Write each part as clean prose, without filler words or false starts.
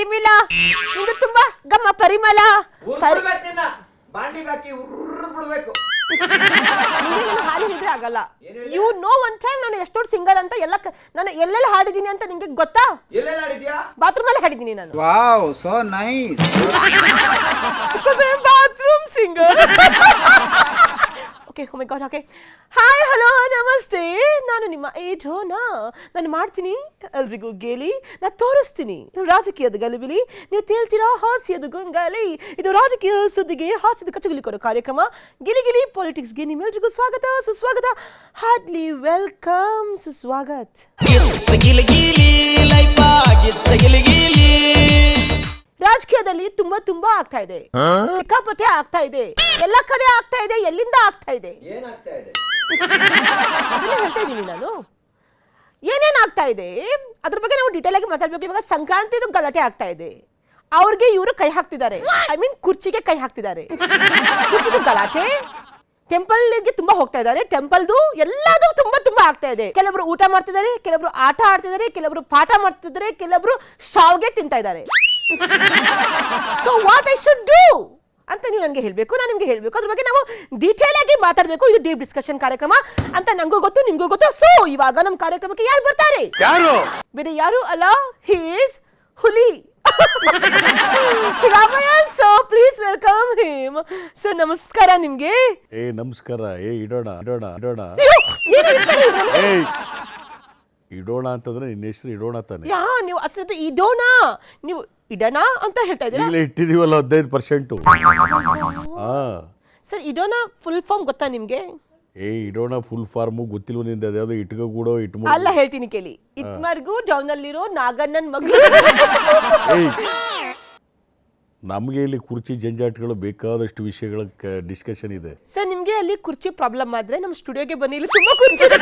ಪರಿಮಳ ನಿಂದು ತುಂಬಾ ಗಮ್ಮ ಪರಿಮಳ ಬಾಂಡಿಗೆ ಹಾಕಿ ಬಿಡ್ಬೇಕು. ಹಾಡು ಹೇಳಿದ್ರೆ ಆಗಲ್ಲ. ಯು ನೋ ಒನ್ ಟೈಮ್ ನಾನು ಎಷ್ಟು ದೊಡ್ಡ ಸಿಂಗರ್ ಅಂತ ನಾನು ಎಲ್ಲೆಲ್ಲ ಹಾಡಿದೀನಿ ಅಂತ ನಿಂಗೆ ಗೊತ್ತಾ? ಎಲ್ಲೆಲ್ಲ ಹಾಡಿದ್ಯಾ? ಬಾತ್ರೂಮ್ ಅಲ್ಲಿ ಹಾಡಿದೀನಿ ನಾನು. Wow, so nice. Because I'm bathroom singer. Okay, oh my god, okay. Hi, hello, namaste. ನಾನು ನಿಮ್ಮ ಏಟೋನಾ. ನಾನು ಮಾಡ್ತೀನಿ ಎಲ್ರಿಗೂ ಗೇಲಿ, ನಾನು ತೋರಿಸ್ತೀನಿ ರಾಜಕೀಯದ ಗಲಿಬಿಲಿ, ನೀವು ತೇಲ್ತಿರೋ ಹಾಸ್ಯದ ಗಂಗಾಲಿ. ಇದು ರಾಜಕೀಯ ಸುದ್ದಿಗೆ ಹಾಸ್ಯದ ಕಚಗುಲಿ ಕೊಡೋ ಕಾರ್ಯಕ್ರಮ ಗಿಲಿಗಿಲಿ ಪಾಲಿಟಿಕ್ಸ್ಗೆ ನಿಮ್ಮೆಲ್ರಿಗೂ ಸ್ವಾಗತ ಸುಸ್ವಾಗತ. ಹಾರ್ಡ್ಲಿ ವೆಲ್ಕಮ್ ಸುಸ್ವಾಗತ್. ರಾಜಕೀಯದಲ್ಲಿ ತುಂಬಾ ಆಗ್ತಾ ಇದೆ, ಸಿಕ್ಕಾಪಟ್ಟೆ ಆಗ್ತಾ ಇದೆ, ಎಲ್ಲ ಕಡೆ ಆಗ್ತಾ ಇದೆ. ಎಲ್ಲಿಂದ ಆಗ್ತಾ ಇದೆ? ಏನಾಗ್ತಾ ಇದೆ ಹೇಳ್ತಾ ಇದ್ದೀನಿ ನಾನು. ಏನೇನ್ ಆಗ್ತಾ ಇದೆ ಅದ್ರ ಬಗ್ಗೆ ನಾವು ಡೀಟೇಲ್ ಆಗಿ ಮಾತಾಡ್ಬೇಕು. ಇವಾಗ ಸಂಕ್ರಾಂತಿದು ಗಲಾಟೆ ಆಗ್ತಾ ಇದೆ, ಅವ್ರಿಗೆ ಇವರು ಕೈ ಹಾಕ್ತಿದ್ದಾರೆ. ಐ ಮೀನ್ ಕುರ್ಚಿಗೆ ಕೈ ಹಾಕ್ತಿದ್ದಾರೆ. ಕುರ್ಚಿದು ಗಲಾಟೆ, ಟೆಂಪಲ್ಗೆ ತುಂಬಾ ಹೋಗ್ತಾ ಇದ್ದಾರೆ, ಟೆಂಪಲ್ದು ಎಲ್ಲದೂ ತುಂಬಾ ಆಗ್ತಾ ಇದೆ. ಕೆಲವರು ಊಟ ಮಾಡ್ತಿದ್ದಾರೆ, ಕೆಲವರು ಆಟ ಆಡ್ತಿದ್ದಾರೆ, ಕೆಲವರು ಪಾಠ ಮಾಡ್ತಿದ್ದಾರೆ, ಕೆಲವರು ಶಾವ್ಗೆ ತಿಂತಾ ಇದ್ದಾರೆ. So what I should do ಅಂತ ನೀವು ನನಗೆ ಹೇಳಬೇಕು, ನಾನು ನಿಮ್ಗೆ ಹೇಳಬೇಕು. ಅದ್ರ ಬಗ್ಗೆ ನಾವು ಡೀಟೇಲ್ ಆಗಿ ಮಾತಾಡಬೇಕು. ಇದು ಡೀಪ್ ಡಿಸ್ಕಷನ್ ಕಾರ್ಯಕ್ರಮ ಅಂತ ನಂಗೂ ಗೊತ್ತು, ನಿಮ್ಗೂ ಗೊತ್ತು. ಸೊ ಇವಾಗ ನಮ್ಮ ಕಾರ್ಯಕ್ರಮಕ್ಕೆ ಯಾರು ಬರ್ತಾರೆ? ಬೇರೆ ಯಾರು ಅಲ್ಲ, ಹಿ ಈಸ್ ಹುಲಿ Ramaiah. So please welcome him. Sir ನಮಸ್ಕಾರ ನಿಮ್ಗೆ. ನಮಸ್ಕಾರ. ಇಡೋಣ ಇಡೋಣ ಅಂತಂದ್ರೆ ನಿನ್ನ ಹೆಸರು ಇಡೋಣ ತಾನೆ? ನೀವು ಅಸಲು ಇಡೋಣ, ನೀವು ಇಡೋಣ ಅಂತ ಹೇಳ್ತಾ ಇದ್ದೀರಾ? ಈಗಲೇ ಇಟ್ಟಿದೀವಲ್ಲ 15%. ಸರ್ ಇಡೋಣ ಫುಲ್ ಫಾರ್ಮ್ ಗೊತ್ತಾ ನಿಮ್ಗೆ? ಇಡೋಣ ಫುಲ್ ಫಾರ್ಮು ಗೊತ್ತಿಲ್ವ ನಿಂದ? ಅದ್ಯಾವುದೋ ಇಟ್ಕೋ ಕೂಡ ಅಲ್ಲ, ಹೇಳ್ತೀನಿ ಕೇಳಿ. ಇಟ್ಮರ್ಗು ಡೌನ್ ಅಲ್ಲಿರೋ ನಾಗಣ್ಣನ್ ಮಗಳು. ನಮಗೆ ಇಲ್ಲಿ ಕುರ್ಚಿ ಜಂಜಾಟಗಳು ಬೇಕಾದಷ್ಟು ವಿಷಯಗಳ ಡಿಸ್ಕಷನ್ ಇದೆ. ಸರ್ ನಿಮ್ಗೆ ಅಲ್ಲಿ ಕುರ್ಚಿ ಪ್ರಾಬ್ಲಮ್ ಆದ್ರೆ ನಮ್ಮ ಸ್ಟುಡಿಯೋಗೆ ಬನ್ನಿ, ಇಲ್ಲಿ ತುಂಬಾ ಕುರ್ಚಿ ಇದೆ.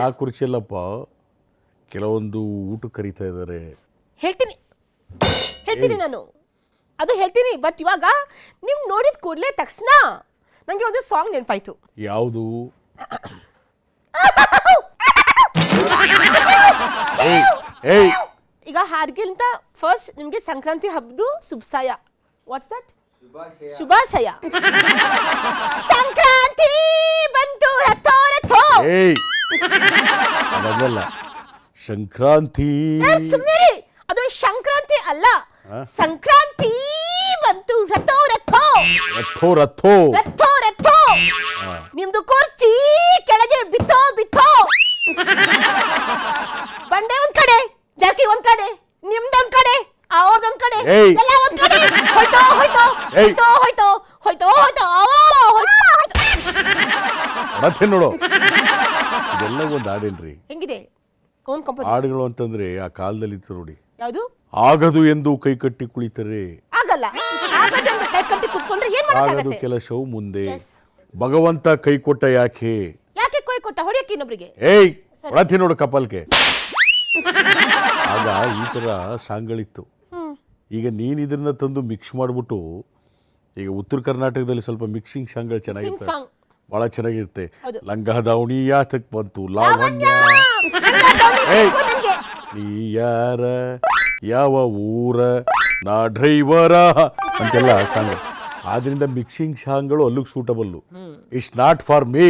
ಆ ಕುರ್ಚಿ ಅಲ್ಲಪ್ಪ, ಕೆಲವೊಂದು ಊಟ ಕರೀತಾ ಇದ್ದಾರೆ. ಹೇಳ್ತೀನಿ ನಾನು, ಅದು ಹೇಳ್ತೀನಿ. ಬಟ್ ಇವಾಗ ನಿಮ್ ನೋಡಿದ ಕೂಡಲೇ ತಕ್ಷಣ ನಂಗೆ ಒಂದು ಸಾಂಗ್ ನೆನಪಾಯ್ತು. ಯಾವುದು? ಈಗ ಹಾಡ್ಗಿಂತ ಫಸ್ಟ್ ನಿಮ್ಗೆ ಸಂಕ್ರಾಂತಿ ಹಬ್ಬದು ಶುಭಾಶಯ. What's that? ಶುಭಾಶಯ. ಸಂಕ್ರಾಂತಿ ಬಂತು ರಥೋ ರಥೋ. ಅದಲ್ಲ, ಸಂಕ್ರಾಂತಿ. ಸುಮ್ಮನೆ, ಅದು ಸಂಕ್ರಾಂತಿ ಅಲ್ಲ, ಸಂಕ್ರಾಂತಿ ಬಂತು ರಥೋ ರಥೋ ರಥೋ ರಥೋ ರಥೋ ರಥೋ. ನಿಮ್ದು ಕುರ್ಚಿ ಕೆಳಗೆ ಬಿತ್ತೋ ಬಿತ್ತೋ. ಬಂಡೆ ಒಂದ್ ಕಡೆ, ಜರ್ಕಿ ಒಂದ್ ಕಡೆ, ನಿಮ್ದೊಂದ್ ಕಡೆ, ಅವ್ರದೊಂದ್ ಕಡೆ, ಎಲ್ಲ ಒಂದ್ ಕಡೆ. ಹೋಯ್ತೋ ಹೋಯ್ತೋ ಹೋಯ್ತೋ ಹೋಯ್ತೋ ಹೋಯ್ತೋ ಹೋಯ್ತೋ. ಮತ್ತೆ ನೋಡು, ಇದೆಲ್ಲ ಒಂದು ಹಾಡೇನ್ರಿ? ಹೆಂಗಿದೆ ಹಾಡುಗಳು ಅಂತಂದ್ರೆ ಆ ಕಾಲದಲ್ಲಿ ಇತ್ತು ನೋಡಿ. ಯಾವುದು? ಆಗದು ಎಂದು ಕೈ ಕಟ್ಟಿ ಕುಳಿತರೆ ಆಗಲ್ಲ, ಆಗದು ಎಂದು ಕೈ ಕಟ್ಟಿ ಕುತ್ಕೊಂಡ್ರೆ ಏನ್ ಮಾಡಕ್ಕಾಗತ್ತೆ? ಆಗದು ಕೆಲಸವು ಮುಂದೆ. ಭಗವಂತ ಕೈ ಕೊಟ್ಟ ಯಾಕೆ ಕೈ ಕೊಟ್ಟ? ಹೊಡೆಯಕ್ಕೆ ಇನ್ನೊಬ್ರಿಗೆ. ಒಳತಿ ನೋಡು ಕಪಲ್ಗೆ. ಆಗ ಈ ತರ ಸಾಂಗ್ಗಳಿತ್ತು. ಈಗ ನೀನ್ ಇದನ್ನ ತಂದು ಮಿಕ್ಸ್ ಮಾಡ್ಬಿಟ್ಟು, ಈಗ ಉತ್ತರ ಕರ್ನಾಟಕದಲ್ಲಿ ಸ್ವಲ್ಪ ಮಿಕ್ಸಿಂಗ್ ಸಾಂಗ್ಗಳು ಚೆನ್ನಾಗಿರ್ತವೆ, ಬಹಳ ಚೆನ್ನಾಗಿರುತ್ತೆ. ಲಂಗ ದಾವಣಿ ಯಾತಕ್ ಬಂತು ಲಾವಣ್ಯ, ನೀ ಯಾರ ಯಾವ ಊರ ನಾ ಡ್ರೈವರ ಅಂತೆಲ್ಲ ಸಾಂಗ್. ಆದ್ರಿಂದ ಮಿಕ್ಸಿಂಗ್ ಸಾಂಗ್ಗಳು ಅಲ್ಲಿಗೆ suitable. It's not for me.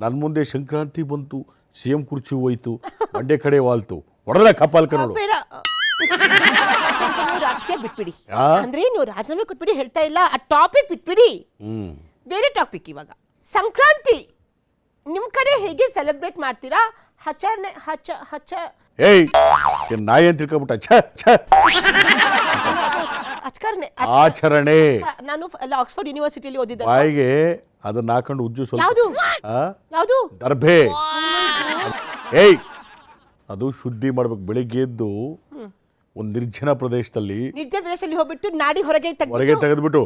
ನನ್ನ ಮುಂದೆ ಸಂಕ್ರಾಂತಿ ಬಂತು, ಸಿಎಂ ಕುರ್ಚಿ ಹೋಯ್ತು, ಮಂಡ್ಯ ಕಡೆ ವಾಲ್ತು, ಹೊಡೆದ ಕಪಾಲ್ಕ ನೋಡು. ರಾಜಕೀಯ ಬಿಟ್ಬಿಡಿ ಅಂದ್ರೆ, ನೀವು ರಾಜೀನಾಮೆ ಕೊಟ್ಬಿಡಿ ಹೇಳ್ತಾ ಇಲ್ಲ. ಆ ಟಾಪಿಕ್ ಬಿಟ್ಬಿಡಿ, ಬೇರೆ ಟಾಪಿಕ್. ಇವಾಗ ಸಂಕ್ರಾಂತಿ ನಿಮ್ ಕಡೆ ಹೇಗೆ ಸೆಲೆಬ್ರೇಟ್ ಮಾಡ್ತೀರಾ? ಆಚರಣೆ ನಾಯಿ ಅಂತ ತಿಳ್ಕೊಬಿಟ್ಟ. ಆಚರಣೆ ನಾನು ಆಕ್ಸ್ಫರ್ಡ್ ಯೂನಿವರ್ಸಿಟಿಯಲ್ಲಿ ಓದಿದ್ದೆ. ಬಾಯಿಗೆ ಅದನ್ನ ಹಾಕೊಂಡು ಉಜ್ಜು ಸ್ವಲ್ಪ. ಯಾವುದು? ದರ್ಭೆ. ಅದು ಶುದ್ಧಿ ಮಾಡ್ಬೇಕು. ಬೆಳಿಗ್ಗೆ ಎದ್ದು ಒಂದು ನಿರ್ಜನ ಪ್ರದೇಶದಲ್ಲಿ ಹೋಗ್ಬಿಟ್ಟು ನಾಡಿ ಹೊರಗೆ ತೆಗೆದ್ಬಿಟ್ಟು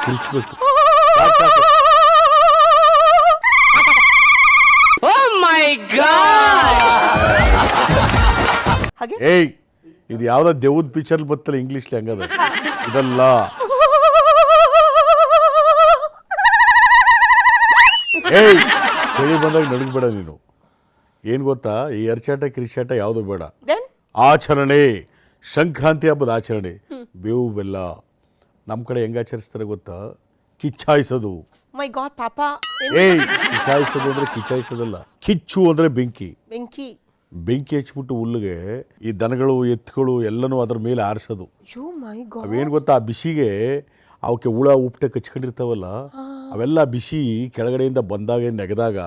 ಕಿರ್ಚ್ಬೇಕು. ಇದು ಯಾವ್ದೋ ದೇವದ ಪಿಕ್ಚರ್ ಬರ್ತಲ್ಲ ಇಂಗ್ಲಿಷ್ ಹಂಗದ. ಇದಲ್ಲ, ಚಳಿ ಬಂದಾಗ ನಡುಗಬೇಡ ನೀನು. ಏನು ಗೊತ್ತಾ, ಈ ಅರ್ಚಾಟ ಕಿರಿಚಾಟ ಯಾವುದು ಬೇಡ. ದೆನ್ ಆಚರಣೆ, ಸಂಕ್ರಾಂತಿ ಹಬ್ಬದ ಆಚರಣೆ, ಬೇವು ಬೆಲ್ಲ. ನಮ್ಮ ಕಡೆ ಹೆಂಗೆ ಆಚರಿಸ್ತಾರೆ ಗೊತ್ತಾ, ಕಿಚ್ಚಾಯಿಸೋದು. ಮೈ ಗಾಡ್ ಪಾಪ ಏಯ್, ಕಿಚ್ಚಾಯಿಸೋದು ಅಂದರೆ ಕಿಚ್ಚಾಯಿಸೋದಲ್ಲ, ಕಿಚ್ಚು ಅಂದರೆ ಬೆಂಕಿ. ಬೆಂಕಿ. ಬೆಂಕಿ ಹಚ್ಬಿಟ್ಟು ಹುಲ್ಲಿಗೆ ಈ ದನಗಳು ಎತ್ತುಗಳು ಎಲ್ಲನೂ ಅದ್ರ ಮೇಲೆ ಆರಿಸೋದು. ಯೋ ಮೈ ಗಾಡ್. ಅವೇನು ಗೊತ್ತಾ, ಆ ಬಿಸಿಗೆ ಅವಕ್ಕೆ ಹುಳ ಉಪ್ಪಟೆ ಕಚ್ಕೊಂಡಿರ್ತಾವಲ್ಲ, ಅವೆಲ್ಲ ಬಿಸಿ ಕೆಳಗಡೆಯಿಂದ ಬಂದಾಗ ನೆಗೆದಾಗ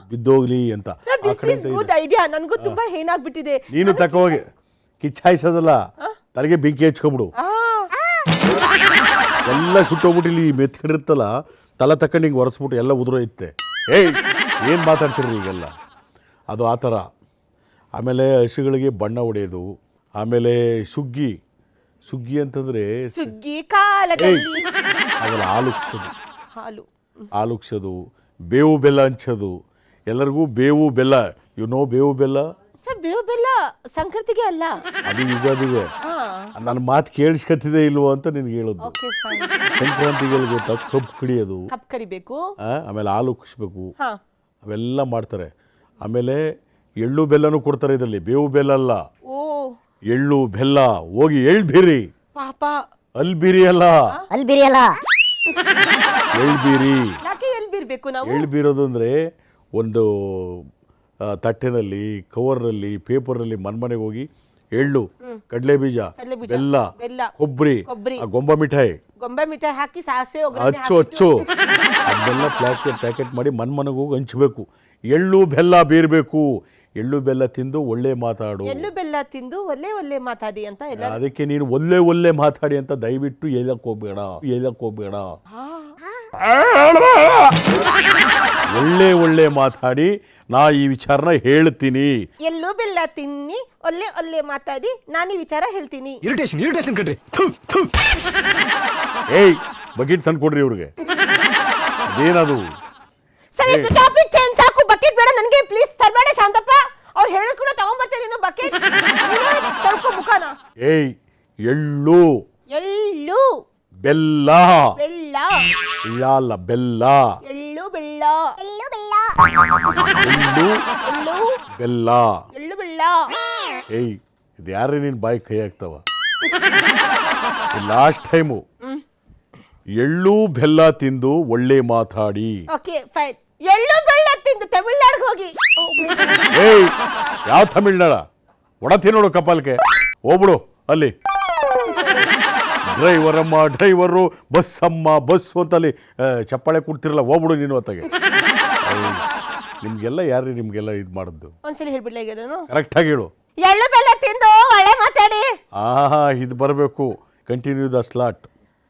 ಬಿದ್ದೋಗ್ಲಿ ಅಂತ. Sir this is good idea. ನನಗೂ ತುಂಬಾ ಏನಾಗ್ಬಿಟ್ಟಿದೆ. ನೀನು ತಕೋಗಿ ಕಿಚ್ಚಾಯಿಸೋದಲ್ಲ, ತಲೆಗೆ ಬೆಂಕಿ ಹಚ್ಕೊಬಿಡು. ಎಲ್ಲ ಸುಟ್ಟೋಗ್ಬಿಟ್ಟು ಇಲ್ಲಿ ಮೆತ್ಕೊಂಡಿರ್ತಲ್ಲ, ತಲೆ ತಕೊಂಡು ಹಿಂಗೆ ಒರೆಸ್ಬಿಟ್ಟು ಎಲ್ಲ ಉದುರೈತೆ. ಏಯ್, ಏನು ಮಾತಾಡ್ತೀರಿ ಈಗೆಲ್ಲ? ಅದು ಆ ಥರ. ಆಮೇಲೆ ಹಸುಗಳಿಗೆ ಬಣ್ಣ ಹೊಡೆಯೋದು. ಆಮೇಲೆ ಸುಗ್ಗಿ ಅಂತಂದರೆ ಸುಗ್ಗಿ ಕಾಲದಲ್ಲಿ ಅದೆಲ್ಲ ಹಾಲುಕ್ಸೋದು. ಹಾಲು. ಬೇವು ಬೆಲ್ಲ ಹಂಚೋದು. ಎಲ್ಲರಿಗೂ ಬೇವು ಬೆಲ್ಲ. ಬೇವು ಬೆಲ್ಲ ಸರ್ ಬೇವು ಬೆಲ್ಲ ಸಂಕ್ರಾಂತಿಗೆ ಅಲ್ಲ, ಅದು ಯುಗಾದಿಗೆ. ನನ್ನ ಮಾತು ಕೇಳಿಸ್ಕತ್ತಿದೆ ಇಲ್ವೋ ಅಂತ ನಿನ್ಗೆ ಹೇಳೋದು. Okay fine. ಸಂಕ್ರಾಂತಿಗೆ ಗೊತ್ತಾ, ಕಬ್ಬು ಕಡಿಯೋದು, ಕಪ್ ಕರಿಬೇಕು, ಆಮೇಲೆ ಹಾಲು ಉಕ್ಕಿಸ್ಬೇಕು, ಹಾ ಅವೆಲ್ಲ ಮಾಡ್ತಾರೆ. ಆಮೇಲೆ ಎಳ್ಳು ಬೆಲ್ಲನೂ ಕೊಡ್ತಾರೆ ಇದರಲ್ಲಿ, ಬೇವು ಬೆಲ್ಲ ಅಲ್ಲ. ಓ ಎಳ್ಳು ಬೆಲ್ಲ. ಹೋಗಿ ಎಳ್ಬೀರಿ, ಪಾಪ. ಅಲ್ಬೀರಿ ಅಲ್ಲ, ಎಳ್ಬೀರಿ. ಯಾಕೆ ಎಲ್ಲಿ ಬೀರ್ಬೇಕು ನಾವು? ಎಳ್ಬೀರೋದು ಅಂದರೆ ಒಂದು ತಟ್ಟೆನಲ್ಲಿ, ಕವರ್ನಲ್ಲಿ, ಪೇಪರ್ನಲ್ಲಿ ಮನೆಗೆ ಹೋಗಿ ಎಳ್ಳು, ಕಡಲೆ ಬೀಜ, ಬೆಲ್ಲ, ಕೊಬ್ಬರಿ, ಗೊಂಬೆ ಮಿಠಾಯಿ, ಗೊಂಬೆ ಮಿಠಾಯಿ ಹಾಕಿ ಸಾಸಿವೆ ಒಗ್ಗರಣೆ ಅಚ್ಚು ಅದನ್ನೆಲ್ಲ ಪ್ಯಾಕೆಟ್ ಮಾಡಿ ಮನೆಗೆ ಹೋಗಿ ಹಂಚಬೇಕು. ಎಳ್ಳು ಬೆಲ್ಲ ಬೀರಬೇಕು. ಎಳ್ಳು ಬೆಲ್ಲ ತಿಂದು ಒಳ್ಳೆ ಮಾತಾಡು. ಎಳ್ಳು ಬೆಲ್ಲ ತಿಂದು ಒಳ್ಳೆ ಮಾತಾಡಿ ಅಂತ ಎಲ್ಲ. ಅದಕ್ಕೆ ನೀನು ಒಳ್ಳೆ ಮಾತಾಡಿ ಅಂತ ದಯವಿಟ್ಟು ಹೇಳಕ್ ಹೋಗ್ಬೇಡ. ಒಳ್ಳೆ ಮಾತಾಡಿ, ನಾ ಈ ವಿಚಾರನ ಹೇಳ್ತೀನಿ. ಎಳ್ಳು ಬೆಲ್ಲ ತಿನ್ನಿ ಒಳ್ಳೆ ಮಾತಾಡಿ, ನಾನು ಈ ವಿಚಾರ ಹೇಳ್ತೀನಿ. ಇರಿಟೇಷನ್ ಕಣ್ರಿ. ಏಯ್, ಬಕೆಟ್ ತಂದ್ಕೊಡ್ರಿ ಇವ್ರಿಗೆ. ಅದೇನದು? ಸರಿ, ಟಾಪಿಕ್ ಚೇಂಜ್ ಸಾಕು. ಬಕೆಟ್ ಬೇಡ ನನಗೆ, ಪ್ಲೀಸ್ ತರಬೇಡ ಶಾಂತಪ್ಪ. ಅವ್ರು ಹೇಳಿದ್ ಕೂಡ ತಗೊಂಡ್ಬರ್ತೇನೆ. ನೀನು ಬಕೆಟ್ ತೊಳ್ಕೊ ಮುಖಾನ. ಏಯ್, ಎಳ್ಳು ಬೆಲ್ಲ. ಅಲ್ಲ, ಬೆಲ್ಲ. ಎಳ್ಳು ಬೆಲ್ಲ. ಏಯ್, ಇದು ಯಾರೇ ನೀನು ಬಾಯಿ ಕೈ ಹಾಕ್ತಾವ? ಲಾಸ್ಟ್ ಟೈಮು ಎಳ್ಳು ಬೆಲ್ಲ ತಿಂದು ಒಳ್ಳೆ ಮಾತಾಡಿ. Okay fine. ಎಳ್ಳು ಬೆಲ್ಲ ತಿಂದು ತಮಿಳ್ನಾಡಿಗೆ ಹೋಗಿ. ಏಯ್, ಯಾವ ತಮಿಳ್ನಾಡ? ಒಡತಿ ನೋಡು ಕಪಾಲ್ಕೆ ಹೋಗ್ಬಿಡು. ಅಲ್ಲಿ ಡ್ರೈವರು ಬಸ್ಸು ಅಂತಲ್ಲಿ ಚಪ್ಪಾಳೆ ಕೊಡ್ತಿರಲ್ಲ, ಹೋಗ್ಬಿಡು ನೀನು ಹೊತ್ತಾಗೆ. ನಿಮ್ಗೆಲ್ಲ ಯಾರ್ರಿ ನಿಮ್ಗೆಲ್ಲ ಇದು ಮಾಡಿದ್ದು? ಒಂದ್ಸಲಿ ಹೇಳ್ಬಿಡ್ಲ ಈಗ ನಾನು? ಕರೆಕ್ಟಾಗಿ ಹೇಳು. ಎಳ್ಳು ಬೆಲ್ಲ ತಿಂದು ಒಳ್ಳೆ ಮಾತಾಡಿ. ಇದು ಬರಬೇಕು. Continue the slot.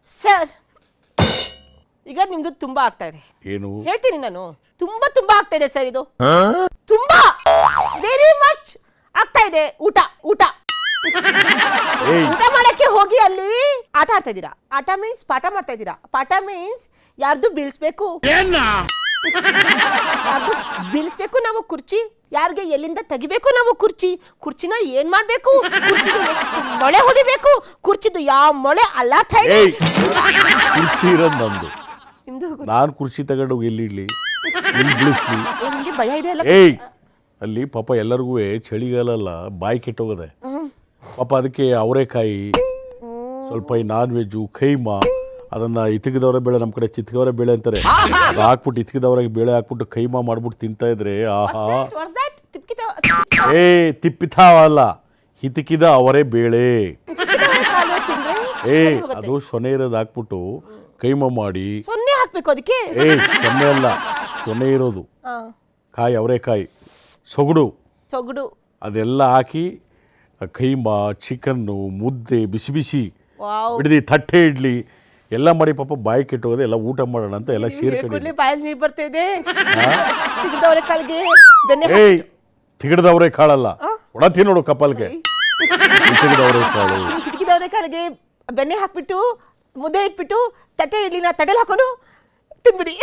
ಸರ್, ಈಗ ನಿಮ್ದು ತುಂಬಾ ಆಗ್ತಾ ಇದೆ. ಏನು ಹೇಳ್ತೀನಿ ನಾನು. ತುಂಬಾ ಆಗ್ತಾ ಇದೆ ಸರ್. ಇದು ತುಂಬಾ ವೆರಿ ಮಚ್ ಆಗ್ತಾ ಇದೆ. ಊಟ ಮಾಡಕ್ಕೆ ಹೋಗಿ ಅಲ್ಲಿ ಆಟ ಆಡ್ತಾ ಇದ್ದೀರಾ. ಆಟ ಮೀನ್ಸ್ ಪಾಠ ಮಾಡ್ತಾ ಇದ್ದೀರಾ. ಪಾಠ ಮೀನ್ಸ್ ಯಾರ್ದು ಬೀಳ್ಸ್ಬೇಕು ನಾವು ಕುರ್ಚಿ. ಯಾರಿಗೆ ಎಲ್ಲಿಂದ ತೆಗಿಬೇಕು ನಾವು ಕುರ್ಚಿನ ಏನ್ ಮಾಡ್ಬೇಕು, ಕುರ್ಚಿಗೆ ಎಷ್ಟು ಮೊಳೆ ಹೊಡಿಬೇಕು, ಕುರ್ಚಿದು ಯಾವ ಮೊಳೆ ಅಲ್ಲಾಡ್ತಾ ಇದೆ. ಕುರ್ಚಿ ಇರೋದು ನಂದು. ನಾನು ಕುರ್ಚಿ ತಗೊಂಡು ಎಲ್ಲಿ ಇಡ್ಲಿ, ಎಲ್ಲಿ ಬೀಳಿಸ್ಲಿ? ನಿಮ್ಗೆ ಭಯ ಇದೆ ಅಲ್ಲ? ಏಯ್, ಅಲ್ಲಿ ಪಾಪ ಎಲ್ಲರಿಗೂ ಚಳಿಗಾಲಲ್ಲ, ಬಾಯಿ ಕೆಟ್ಟೋಗದೆ ಪಾಪ. ಅದಕ್ಕೆ ಅವರೆಕಾಯಿ, ಸ್ವಲ್ಪ ಈ ನಾನ್ ವೆಜ್ಜು, ಕೈಮಾ, ಅದನ್ನ ಇತಿಕಿದವರ ಬೇಳೆ, ನಮ್ಮ ಕಡೆ ಚಿತ್ಕವರ ಬೇಳೆ ಅಂತಾರೆ, ಅದು ಹಾಕ್ಬಿಟ್ಟು ಇತಿಕಿದವ್ರಿಗೆ ಬೇಳೆ ಹಾಕ್ಬಿಟ್ಟು ಕೈಮಾ ಮಾಡ್ಬಿಟ್ಟು ತಿಂತಾ ಇದ್ರೆ ಆಹಾ. ತಿಪ್ಪಿತಾವಲ್ಲ, ಹಿತಿಕಿದ ಅವರೇ ಬೇಳೆ. ಅದು ಸೊನೆ ಇರೋದು ಹಾಕ್ಬಿಟ್ಟು ಕೈಮಾ ಮಾಡಿ. ಸೊನ್ನೆ ಹಾಕ್ಬೇಕು ಅದಕ್ಕೆ? ಸೊನ್ನೆ ಅಲ್ಲ, ಸೊನೆ ಇರೋದು ಕಾಯಿ, ಅವರೆಕಾಯಿ, ಸೊಗಡು ಅದೆಲ್ಲ ಹಾಕಿ ಕೈಮಾ, ಚಿಕನ್ನು, ಮುದ್ದೆ, ಬಿಸಿ ಬಿಡದಿ, ತಟ್ಟೆ ಇಡ್ಲಿ ಎಲ್ಲ ಮಾಡಿ ಪಾಪ ಬಾಯಿ ಕೆಟ್ಟೋದೆ. ಎಲ್ಲ ಊಟ ಮಾಡೋಣ ಅಂತ ಎಲ್ಲ ಸೇರ್ಕೊಂಡು ಬಾಯಲ್ಲಿ ನೀರು ಬರ್ತಾ ಇದೆ. ತಿಗಡದವರೇ ಕಾಳಲ್ಲ, ಒಡತಿ ನೋಡು ಕಪಾಲ್ಗೆ. ತಿಗಡದವರೇ ಕಾಳಿಗೆ ಬೆಣ್ಣೆ ಹಾಕ್ಬಿಟ್ಟು ಮುದ್ದೆ ಇಟ್ಬಿಟ್ಟು ತಟ್ಟೆ ಇಡ್ಲಿನ ತಟ್ಟೆಲಿ ಹಾಕೊಂಡು ತಿನ್ಬಿಡಿ.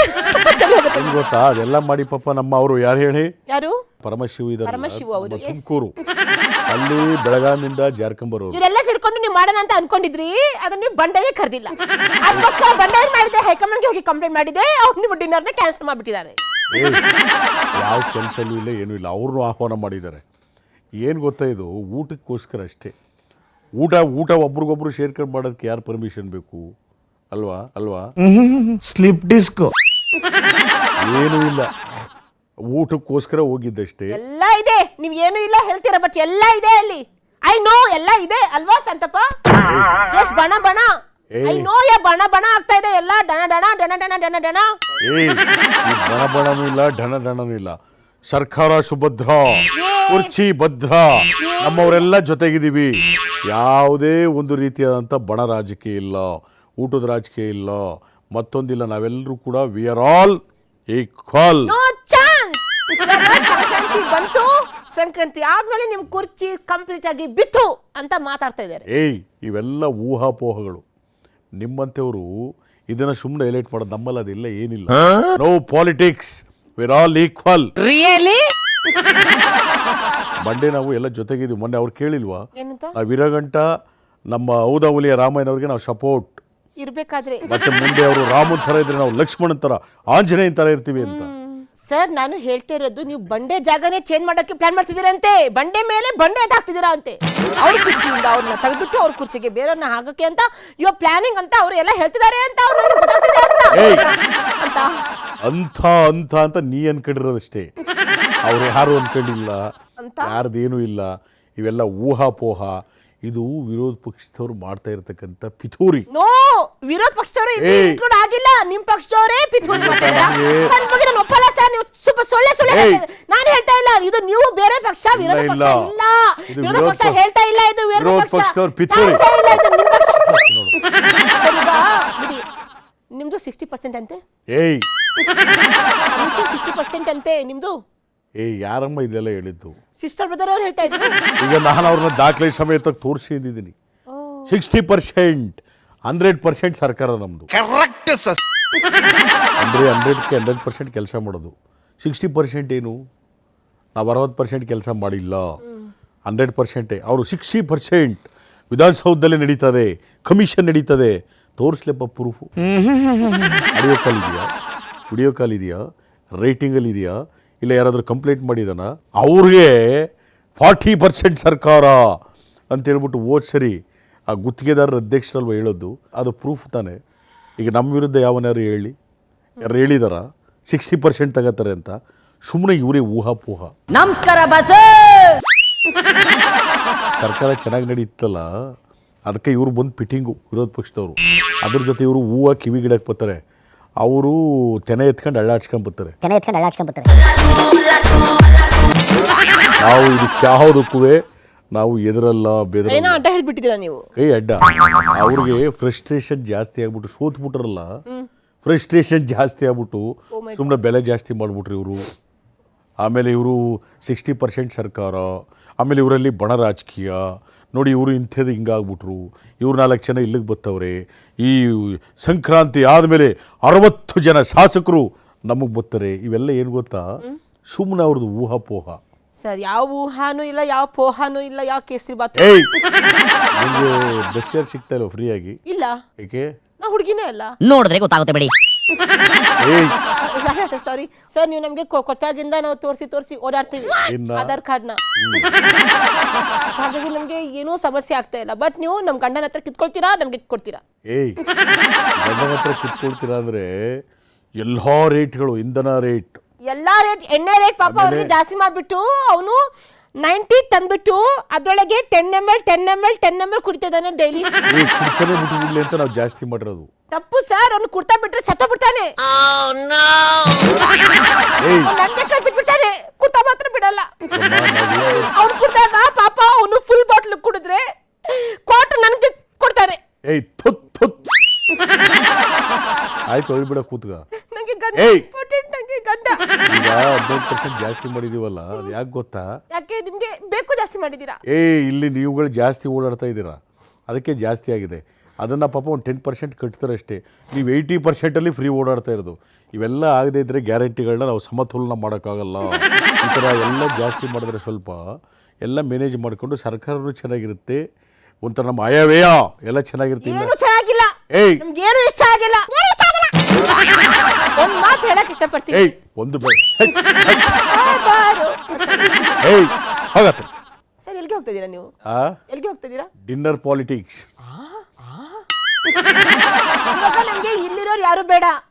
ಗೊತ್ತಾ, ಅದೆಲ್ಲ ಮಾಡಿ ಪಾಪ ನಮ್ಮ ಅವರು ಯಾರು ಹೇಳಿ? ಯಾರು? ಪರಮಶಿವ ಇದ್ದಾರೆ, ಪರಮಶಿವ ಅವರು. ತುಮಕೂರು. ಅಲ್ಲಿ ಬೆಳಗಾವಿಯಿಂದ ಜಾರ್ಕೊಂಬರೋರು. ಇವರೆಲ್ಲ ಸೇರ್ಕೊಂಡು ನೀವು ಮಾಡೋಣ ಅಂತ ಅನ್ಕೊಂಡಿದ್ರಿ. ಅದನ್ನ ನೀವು ಬಂಡೇನೆ ಕರೆದಿಲ್ಲ. ಅದಕ್ಕೋಸ್ಕರ ಬಂಡೇನ್ ಮಾಡಿದೆ, ಹೈಕಮಾಂಡ್ಗೆ ಹೋಗಿ ಕಂಪ್ಲೇಂಟ್ ಮಾಡಿದೆ. ಅವ್ರು ನಿಮ್ಮ ಡಿನ್ನರ್ನ ಕ್ಯಾನ್ಸಲ್ ಮಾಡ್ಬಿಟ್ಟಿದ್ದಾರೆ. ಯಾವ ಕೆಲಸನೂ ಇಲ್ಲ, ಏನೂ ಇಲ್ಲ. ಅವ್ರನ್ನೂ ಆಹ್ವಾನ ಮಾಡಿದ್ದಾರೆ. ಏನು ಗೊತ್ತಾ, ಇದು ಊಟಕ್ಕೋಸ್ಕರ ಅಷ್ಟೇ. ಊಟ ಒಬ್ರಿಗೊಬ್ರು ಶೇರ್ಕೊಂಡು ಮಾಡೋದಕ್ಕೆ ಯಾರು ಪರ್ಮಿಷನ್ ಬೇಕು? ಅಲ್ವಾ ಸ್ಲಿಪ್ ಡಿಸ್ಕ್ ಏನೂ ಇಲ್ಲ, ಊಟಕ್ಕೋಸ್ಕರ ಹೋಗಿದ್ದಷ್ಟೇ. ಎಲ್ಲ ಇದೆ, ನೀವ್ ಏನು ಇಲ್ಲ ಹೇಳ್ತೀರಾ, ಬಟ್ ಎಲ್ಲ ಇದೆ ಅಲ್ಲಿ. ಐ ನೋ ಎಲ್ಲ ಇದೆ ಅಲ್ವಾ ಸಂತಪ್ಪ? ಎಸ್, ಬಣ ಐ ನೋ ಬಣ ಆಗ್ತಾ ಇದೆ ಎಲ್ಲ. ಡಣ. ಈ ಬಣನೂ ಇಲ್ಲ, ಢಣನೂ ಇಲ್ಲ. ಸರ್ಕಾರ ಸುಭದ್ರ, ಕುರ್ಚಿ ಭದ್ರ, ನಮ್ಮವರೆಲ್ಲ ಜೊತೆಗಿದ್ದೀವಿ. ಯಾವುದೇ ಒಂದು ರೀತಿಯಾದಂಥ ಬಣ ರಾಜಕೀಯ ಇಲ್ಲ, ಊಟದ ರಾಜಕೀಯ ಇಲ್ಲ, ಮತ್ತೊಂದಿಲ್ಲ. ನಾವೆಲ್ಲರೂ ಕೂಡ we are all equal. No chance. Sankranti ಬಂತು, ಸಂಕ್ರಾಂತಿ ಆದ್ಮೇಲೆ ನಿಮ್ ಕುರ್ಚಿ ಕಂಪ್ಲೀಟ್ ಆಗಿ ಬಿತ್ತು ಅಂತ ಮಾತಾಡ್ತಾ ಇದ್ದಾರೆ. ಇವೆಲ್ಲ ಊಹಾಪೋಹಗಳು. ನಿಮ್ಮಂತೆಯವರು ಇದನ್ನ ಸುಮ್ಮನೆ ಎಲೈಟ್ ಮಾಡೋದು. ನಮ್ಮಲ್ಲಿ ಅದಿಲ್ಲ, ಏನಿಲ್ಲ. No politics, we are all equal. Really? ಬಂಡೆ ನಾವು ಎಲ್ಲ ಜೊತೆಗಿದ್ದೀವಿ. ಮೊನ್ನೆ ಅವ್ರು ಕೇಳಿಲ್ವಾ, ಏನಂತ? ನಾವು ಇರಗಂಟ ನಮ್ಮ ಔದಾವಲಿಯ ರಾಮಾಯಣವ್ರಿಗೆ ನಾವು ಸಪೋರ್ಟ್, ಇರ್ಬೇಕಾದ್ರೆ ಮತ್ತೆ ಮುಂದೆ ಅವರು ರಾಮನ್ ಥರ ಇದ್ರೆ ನಾವು ಲಕ್ಷ್ಮಣನ್ ಥರ, ಆಂಜನೇಯನ್ ಥರ ಇರ್ತೀವಿ ಅಂತ. ಸರ್, ನಾನು ಹೇಳ್ತಾ ಇರೋದು, ನೀವು ಬಂಡೆ ಜಾಗನೇ ಚೇಂಜ್ ಮಾಡಕ್ಕೆ ಪ್ಲಾನ್ ಮಾಡ್ತಿದ್ದೀರಂತೆ. ಬಂಡೆ ಮೇಲೆ ಬಂಡೆ ಎದಾಕ್ತಿದ್ದೀರಾ ಅಂತೆ. ಅವ್ರ ಕುರ್ಚಿಯಿಂದ ಅವ್ರನ್ನ ತೆಗೆದ್ಬಿಟ್ಟು ಅವ್ರ ಕುರ್ಚಿಗೆ ಬೇರೆಯವ್ರನ್ನ ಹಾಕಕ್ಕೆ ಅಂತ ಇವಾಗ ಪ್ಲಾನಿಂಗ್ ಅಂತ ಅವ್ರು ಎಲ್ಲ ಹೇಳ್ತಿದ್ದಾರೆ ಅಂತ ಅವ್ರು ಅಂತ ನೀ ಅನ್ಕೊಂಡಿರೋದಷ್ಟೇ. ಅವ್ರು ಯಾರು ಅನ್ಕೊಂಡಿಲ್ಲ, ಯಾರ್ದೇನೂ ಇಲ್ಲ. ಇವೆಲ್ಲ ಊಹಾಪೋಹ. ಇದು ವಿರೋಧ ಪಕ್ಷದವ್ರು ಮಾಡ್ತಾ ಇರತಕ್ಕಂಥ ಪಿತೂರಿ. ನೋ, ವಿರೋಧ ಪಕ್ಷದವರು ಇನ್ಕ್ಲೂಡ್ ಆಗಿಲ್ಲ. ನಿಮ್ ಪಕ್ಷದವರೇ ಪಿತೂರಿ ಮಾಡ್ತಿದ್ದಾರೆ. ನನ್ನ ಬಗ್ಗೆ ನಾನು ಒಪ್ಪಲ್ಲ ಸರ್. ನೀವು ಸ್ವಲ್ಪ ಸುಳ್ಳೆ ನಾನು ಹೇಳ್ತಾ ಇಲ್ಲ. ಇದು ನೀವು ಬೇರೆ ಪಕ್ಷ, ವಿರೋಧ ಪಕ್ಷ ಇಲ್ಲ. ವಿರೋಧ ಪಕ್ಷ ಹೇಳ್ತಾ ಇಲ್ಲ, ಇದು ವಿರೋಧ ಪಕ್ಷ ಪಿತೂರಿ ಇಲ್ಲ. ಇದು ನಿಮ್ ಪಕ್ಷ. ನಿಮ್ದು 60% ಅಂತೆ, 60% ಅಂತೆ ನಿಮ್ದು. ಯಾರಮ್ಮ ಇದೆಲ್ಲ ಹೇಳಿದ್ದು? ಸಿಸ್ಟರ್ ಬ್ರದರ್ ಅವ್ರು ಹೇಳ್ತಾ ಇದ್ರು. ಈಗ ನಾನು ಅವ್ರನ್ನ ದಾಖಲೆ ಸಮೇತ ತೋರಿಸಿದ್ದೀನಿ. 60%, 100% ಸರ್ಕಾರ ನಮ್ದು. ಕರೆಕ್ಟ್ ಅಂದ್ರೆ 100ಕ್ಕೆ 100% ಕೆಲಸ ಮಾಡೋದು. 60% ಏನು? ನಾವು 60% ಕೆಲಸ ಮಾಡಿಲ್ಲ. 100% ಅವರು 60% ವಿಧಾನಸೌಧದಲ್ಲೇ ನಡೀತದೆ, ಕಮಿಷನ್ ನಡೀತದೆ. ತೋರಿಸ್ಲೆಪ್ಪ ಪ್ರೂಫು. ವಿಡಿಯೋ ಕಾಲ್ ಇದೆಯಾ, ರೇಟಿಂಗಲ್ಲಿ ಇದೆಯಾ, ಇಲ್ಲ ಯಾರಾದರೂ ಕಂಪ್ಲೇಂಟ್ ಮಾಡಿದಾನ? ಅವ್ರಿಗೆ 40% ಸರ್ಕಾರ ಅಂತ ಹೇಳ್ಬಿಟ್ಟು ಸರಿ ಆ ಗುತ್ತಿಗೆದಾರರ ಅಧ್ಯಕ್ಷರಲ್ವ ಹೇಳೋದು, ಅದು ಪ್ರೂಫ್ ತಾನೆ. ಈಗ ನಮ್ಮ ವಿರುದ್ಧ ಯಾರು ಯಾರು ಹೇಳಿದಾರ 60% ತಗೋತಾರೆ ಅಂತ? ಸುಮ್ಮನೆ ಇವರೇ ಊಹಾಪೋಹ. ನಮಸ್ಕಾರ ಬಸ. ಸರ್ಕಾರ ಚೆನ್ನಾಗಿ ನಡೀತಲ್ಲ, ಅದಕ್ಕೆ ಇವರು ಬಂದು ಫಿಟ್ಟಿಂಗು ವಿರೋಧ ಪಕ್ಷದವರು. ಅದ್ರ ಜೊತೆ ಇವರು ಹೂವು ಕಿವಿ ಗಿಡಕ್ಕೆ ಬರ್ತಾರೆ, ಅವರು ತೆನೆ ಎತ್ಕೊಂಡು ಅಳ್ಳಾಡ್ಸ್ಕೊಂಡು ಬರ್ತಾರೆ. ನಾವು ಇದಕ್ಕೆ ಯಾವುದಕ್ಕೂ ನಾವು ಎದುರಲ್ಲ, ಬೆದರಲ್ಲ. ಅಡ್ಡ ಹೇಳ್ಬಿಟ್ಟಿದ್ದೀರಾ ನೀವು. ಕೈ ಅಡ್ಡ. ಅವ್ರಿಗೆ ಫ್ರಸ್ಟ್ರೇಷನ್ ಜಾಸ್ತಿ ಆಗ್ಬಿಟ್ಟು ಸೋತ್ಬಿಟ್ರಲ್ಲ, ಫ್ರಸ್ಟ್ರೇಷನ್ ಜಾಸ್ತಿ ಆಗ್ಬಿಟ್ಟು ಸುಮ್ಮನೆ ಬೆಲೆ ಜಾಸ್ತಿ ಮಾಡಿಬಿಟ್ರಿ ಇವರು. ಆಮೇಲೆ ಇವರು 60% ಸರ್ಕಾರ, ಆಮೇಲೆ ಇವರಲ್ಲಿ ಬಣ ರಾಜಕೀಯ ನೋಡಿ. ಇವರು ಇಂಥದ್ದು ಹಿಂಗಾಗ್ಬಿಟ್ರು. ಇವ್ರು 4 ಜನ ಇಲ್ಲಿಗೆ ಬರ್ತವ್ರೆ. ಈ ಸಂಕ್ರಾಂತಿ ಆದಮೇಲೆ 60 ಜನ ಶಾಸಕರು ನಮಗೆ ಬರ್ತಾರೆ. ಇವೆಲ್ಲ ಏನು ಗೊತ್ತಾ, ಸುಮ್ಮನೆ ಅವ್ರದ್ದು ಊಹಾಪೋಹ. ಸರ್, ಯಾವ ಊಹಾನೂ ಇಲ್ಲ, ಯಾವ ಪೋಹಾನೂ ಇಲ್ಲ, ಯಾವ ಕೇಸರಿ ಬಾತ್ ನಿಮಗೆ ಬಸ್ ಶೇರ್ ಸಿಗ್ತಾ ಇಲ್ವ ಫ್ರೀಯಾಗಿ? ಇಲ್ಲ. ಏಕೆ? ನಾ ಹುಡುಗಿನೇ ಅಲ್ಲ. ನೋಡಿದ್ರೆ ಗೊತ್ತಾಗುತ್ತೆ ಬಿಡಿ. ಸಾರಿ ಸರ್, ನೀವು ನಮ್ಗೆ ಕೊಟ್ಟಾಗಿಂದ ನಾವು ತೋರಿಸಿ ಓಡಾಡ್ತೀವಿ ಆಧಾರ್ ಕಾರ್ಡ್ನ. ಹಾಗಾಗಿ ನಮ್ಗೆ ಏನೂ ಸಮಸ್ಯೆ ಆಗ್ತಾ ಇಲ್ಲ. ಬಟ್ ನೀವು ನಮ್ ಗಂಡನ ಹತ್ರ ಕಿತ್ಕೊಳ್ತೀರಾ, ನಮ್ಗೆ ಕೊಡ್ತೀರಾ? ಗಂಡನ ಹತ್ರ ಕಿತ್ಕೊಳ್ತೀರಾ ಅಂದ್ರೆ ಎಲ್ಲಾ ರೇಟ್ಗಳು, ಇಂಧನ ರೇಟ್, ಎಲ್ಲಾ ರೇಟ್, ಎಣ್ಣೆ ರೇಟ್ ಪಾಪ ಅವ್ರಿಗೆ ಜಾಸ್ತಿ ಮಾಡ್ಬಿಟ್ಟು ಅವನು 90 ತಂದ್ಬಿಟ್ಟು ಅದ್ರೊಳಗೆ 10 ml ಕುಡಿತಿದ್ದಾನೆ ಡೈಲಿ. ಕುಡ್ತಾನೆ ಬಿಟ್ಟು ಅಂತ ನಾವು ಜಾಸ್ತಿ ಮಾಡಿರೋದು ತಪ್ಪು ಸರ್. ಅವ್ನು ಕುಡ್ತಾ ಬಿಟ್ರೆ ಸತ್ತೋಗ್ಬಿಡ್ತಾನೆ. ಬಿಟ್ಬಿಡ್ತಾನೆ, ಕುಡ್ತಾ ಮಾತ್ರ ಬಿಡಲ್ಲ. ಅವ್ನು ಕುಡ್ದಾಗ ಪಾಪ ಅವನು ಫುಲ್ ಬಾಟ್ಲ್ ಕುಡಿದ್ರೆ ಕ್ವಾರ್ಟರ್ ನನಗೆ ಕೊಡ್ತಾನೆ. ಆಯ್ತು, ಹೋಗ್ಬಿಡ ಕೂತ್ಗ. ನಂಗೆ ಗಂಡ. ಈಗ 15% ಜಾಸ್ತಿ ಮಾಡಿದೀವಲ್ಲ, ಅದು ಯಾಕೆ ಗೊತ್ತಾ? ಯಾಕೆ ನಿಮ್ಗೆ ಬೇಕು ಜಾಸ್ತಿ ಮಾಡಿದೀರಾ? ಇಲ್ಲಿ ನೀವುಗಳು ಜಾಸ್ತಿ ಓಡಾಡ್ತಾ ಇದ್ದೀರಾ, ಅದಕ್ಕೆ ಜಾಸ್ತಿ ಆಗಿದೆ. ಅದನ್ನು ಪಾಪ ಒಂದು 10% ಕಟ್ತಾರೆ ಅಷ್ಟೇ. ನೀವು 80% ಫ್ರೀ ಓಡಾಡ್ತಾ ಇರೋದು. ಇವೆಲ್ಲ ಆಗದೇ ಇದ್ದರೆ ಗ್ಯಾರಂಟಿಗಳನ್ನ ನಾವು ಸಮತೋಲನ ಮಾಡೋಕ್ಕಾಗಲ್ಲ. ಈ ಥರ ಎಲ್ಲ ಜಾಸ್ತಿ ಮಾಡಿದ್ರೆ ಸ್ವಲ್ಪ ಎಲ್ಲ ಮ್ಯಾನೇಜ್ ಮಾಡಿಕೊಂಡು ಸರ್ಕಾರನೂ ಚೆನ್ನಾಗಿರುತ್ತೆ, ಒಂಥರ ನಮ್ಮ ಆಯವ್ಯಯ ಎಲ್ಲ ಚೆನ್ನಾಗಿರುತ್ತೆ. ಏನು ಚೆನ್ನಾಗಿಲ್ಲ, ನಮ್ಗೇನು ಇಷ್ಟ ಆಗಿಲ್ಲ. ಒಂದ್ ಮಾತು ಹೇಳಕ್ ಇಷ್ಟಪಡ್ತೀನಿ ಏಯ್ ಒಂದು ಬಾರು. ಏಯ್ ಹೋಗತ್ತೆ ಸರ್ ಎಲ್ಲಿಗೆ ಹೋಗ್ತಿದ್ದೀರಾ ನೀವು ಆ ಎಲ್ಲಿಗೆ ಹೋಗ್ತಿದ್ದೀರಾ ಡಿನ್ನರ್ ಪಾಲಿಟಿಕ್ಸ್ ಇವಾಗ ನಂಗೆ ಇಲ್ಲಿರೋರು ಯಾರು ಬೇಡ